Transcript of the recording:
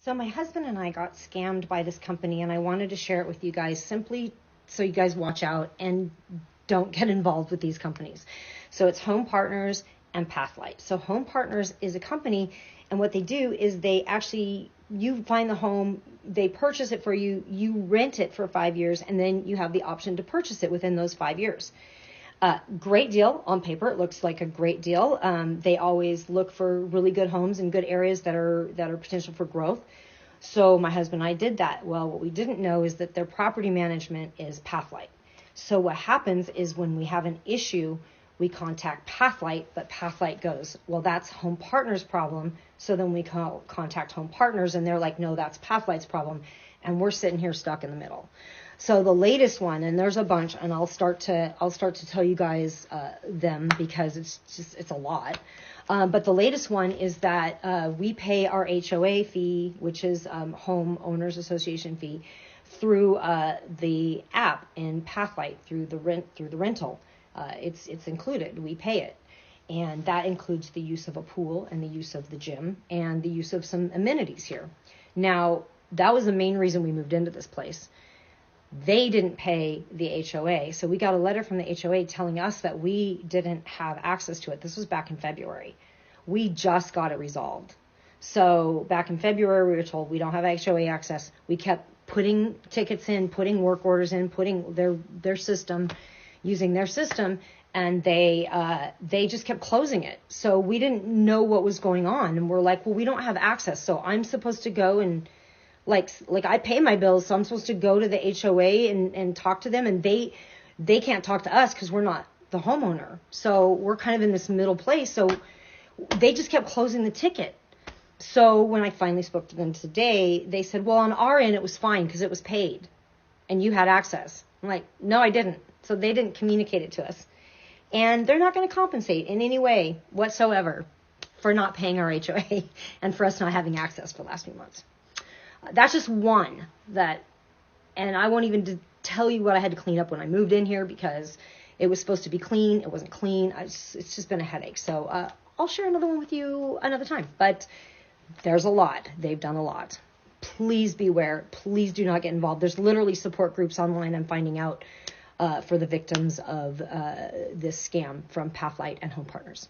So my husband and I got scammed by this company, and I wanted to share it with you guys simply so you guys watch out and don't get involved with these companies. So it's Home Partners and Pathlight. So Home Partners is a company, and what they do is you find the home, they purchase it for you, you rent it for 5 years, and then you have the option to purchase it within those 5 years. Great deal on paper. It looks like a great deal. They always look for really good homes in good areas that are potential for growth. So my husband and I did that. Well, what we didn't know is that their property management is Pathlight. So what happens is when we have an issue, we contact Pathlight, but Pathlight goes, well, that's Home Partners' problem. So then we contact Home Partners, and they're like, no, that's Pathlight's problem. And we're sitting here stuck in the middle. So the latest one, and there's a bunch, and I'll start to tell you guys them because it's a lot. But the latest one is that we pay our HOA fee, which is Home Owners Association fee, through the app in Pathlight through the rental. It's included. We pay it. And that includes the use of a pool and the use of the gym and the use of some amenities here. Now, that was the main reason we moved into this place. They didn't pay the HOA. So we got a letter from the HOA telling us that we didn't have access to it. This was back in February. We just got it resolved. So back in February, we were told we don't have HOA access. We kept putting tickets in, putting work orders in, putting their system, using their system, and they just kept closing it. So we didn't know what was going on, and we're like, well, we don't have access. So I'm supposed to go and like I pay my bills, so I'm supposed to go to the HOA and talk to them, and they can't talk to us because we're not the homeowner. So we're kind of in this middle place. So they just kept closing the ticket. So when I finally spoke to them today, they said, well, on our end, it was fine because it was paid and you had access. I'm like, no, I didn't. So they didn't communicate it to us. And they're not going to compensate in any way whatsoever for not paying our HOA and for us not having access for the last few months. That's just one and I won't even tell you what I had to clean up when I moved in here because it was supposed to be clean. It wasn't clean. It's just been a headache. So I'll share another one with you another time. But there's a lot. They've done a lot. Please beware. Please do not get involved. There's literally support groups online I'm finding out for the victims of this scam from Pathlight and Home Partners.